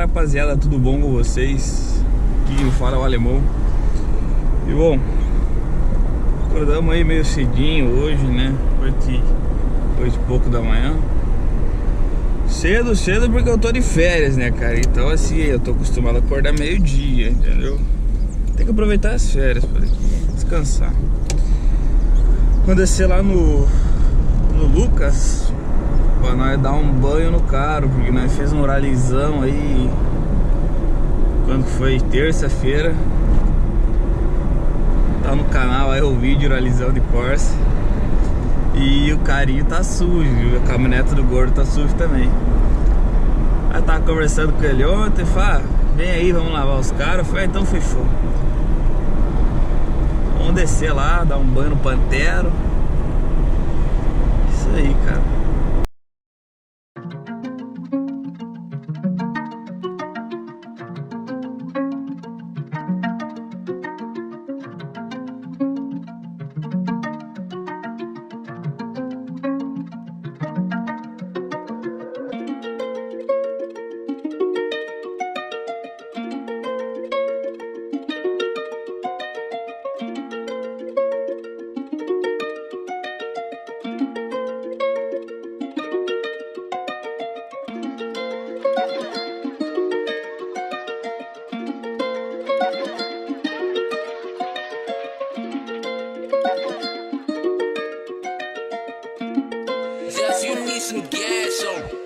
rapaziada, tudo bom com vocês? Aqui quem fala é o alemão. E bom, acordamos aí meio cedinho hoje, né? 8 e pouco da manhã. Cedo porque eu tô de férias, né, cara? Então assim, eu tô acostumado a acordar meio-dia, entendeu? Tem que aproveitar as férias para descansar. Quando descer lá no Lucas, pra nós dar um banho no carro, porque nós fez um ralizão aí. Quando foi terça-feira, tá no canal aí o vídeo ralizão de Corsa. E o carinho tá sujo, a caminhonete do gordo tá sujo também. Aí tava conversando com ele ontem, falei, vem aí, vamos lavar os carros. Eu falei, então fechou. Vamos descer lá, dar um banho no Pantero. Isso aí, cara. Just you need some gas, so.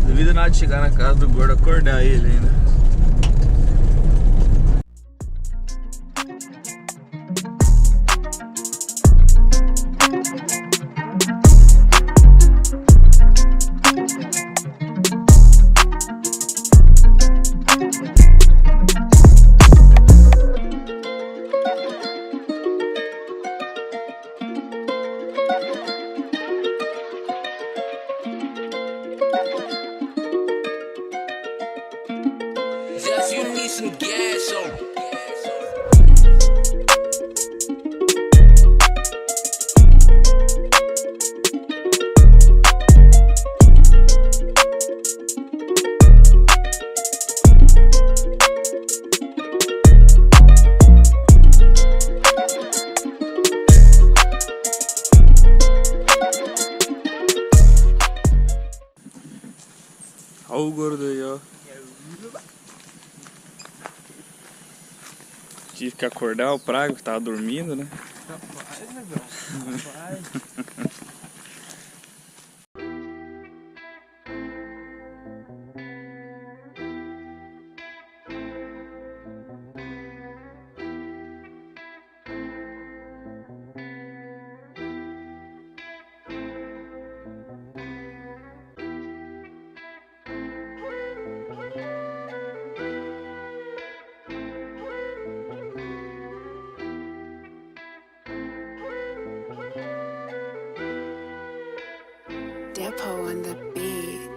Duvido nada de chegar na casa do gordo, acordar ele ainda. Just you need some gas, so. Olha o gordo aí, ó. Tive que acordar o prago que tava dormindo, né? Rapaz, negócio. Rapaz. Depot on the beat.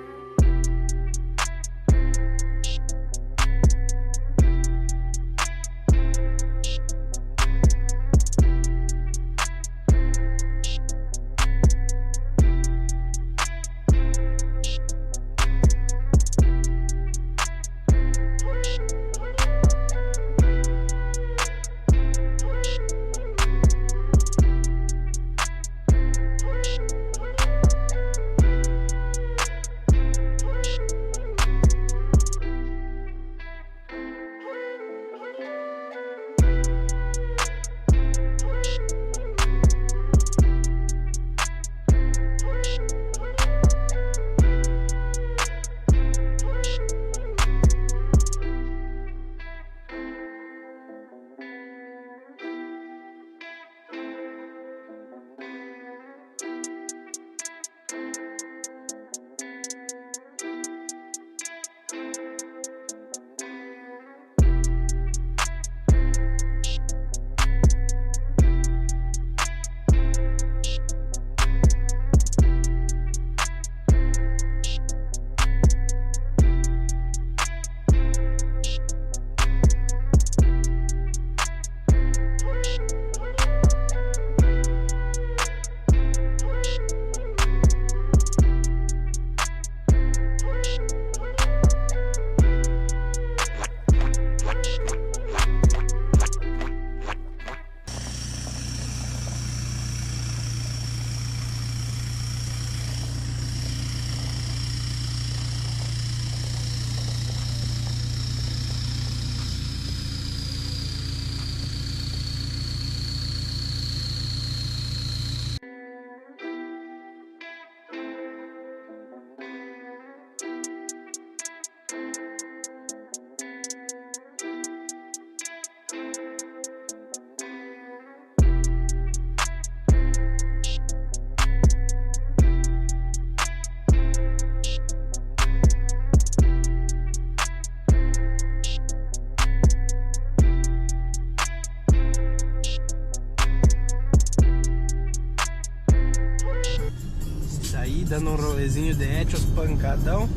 dando um rolezinho de Etios pancadão.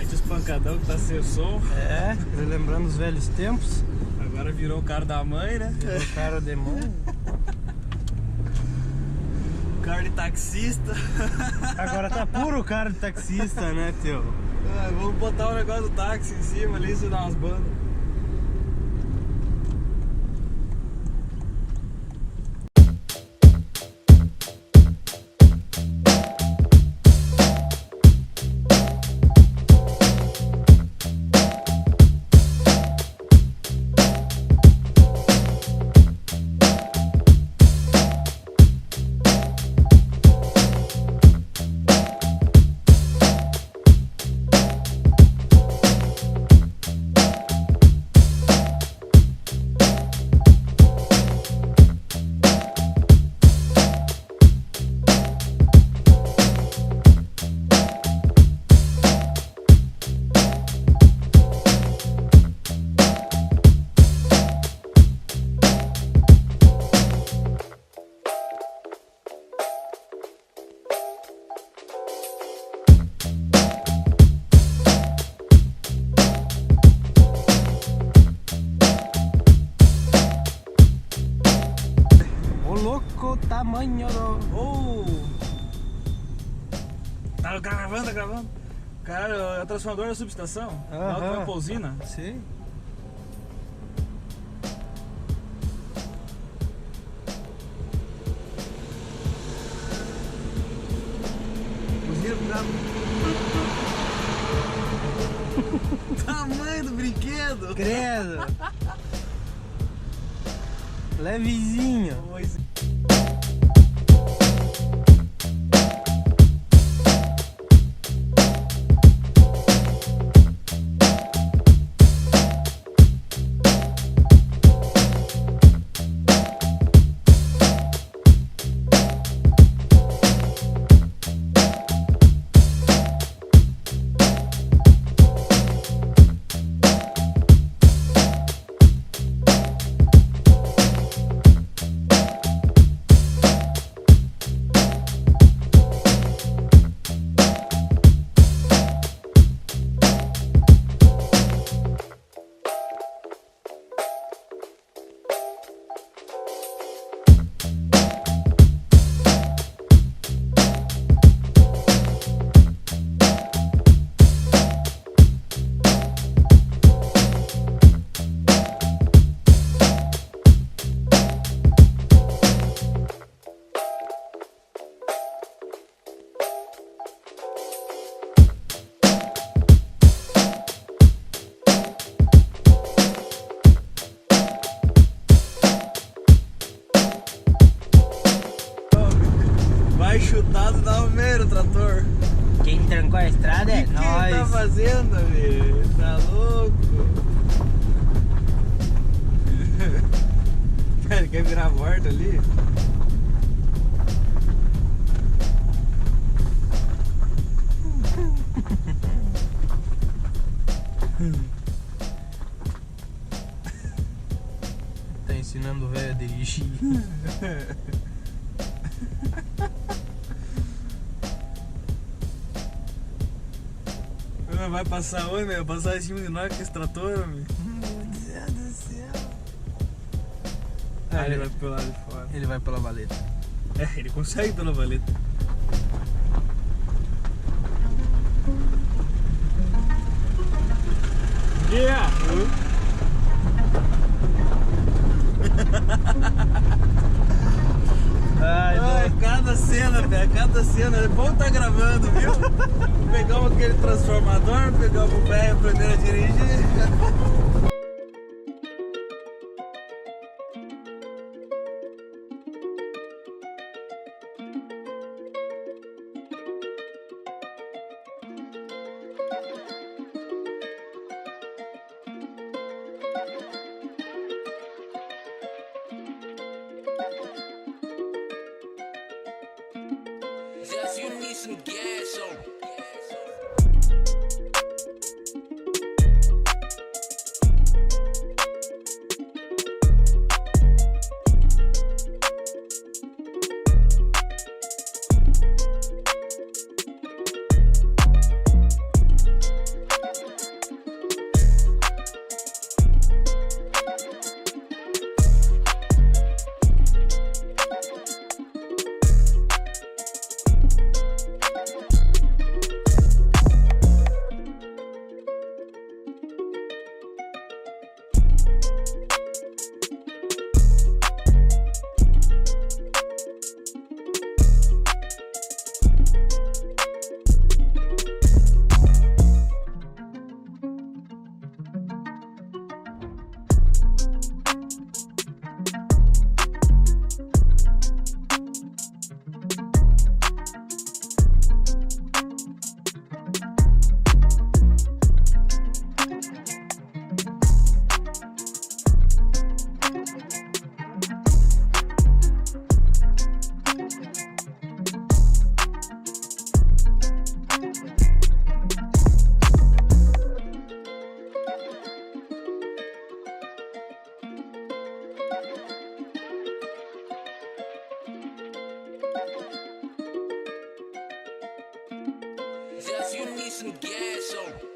Etios pancadão que tá sem som. É, lembrando os velhos tempos. Agora virou o cara da mãe, né? Virou o cara de mãe. O cara de taxista. Agora tá puro cara de taxista, né, teu? Vamos botar o negócio do táxi em cima ali, se dar umas bandas. Tamanho do... Tá gravando, tá gravando. Cara, é o transformador da subestação. Lá que vai pra usina. Sim. Tamanho do brinquedo. Credo. Levezinho. Chutado da Almeida, o trator. Quem trancou a estrada é que nós. Que tá fazendo, velho? Tá louco? Ele quer virar a volta ali? Tá ensinando o velho a dirigir. Vai passar onde, meu? Vai passar em cima de nós com esse trator, meu? Meu Deus do céu. Ah, ele vai pelo lado de fora. Ele vai pela valeta. É, ele consegue pela valeta. Yeah! Ai, cada cena, velho, cada cena. É bom tá gravando, viu? Pegamos aquele transformador, pegamos o velho aprendendo a dirigir. Just you need some gas on. some gas on.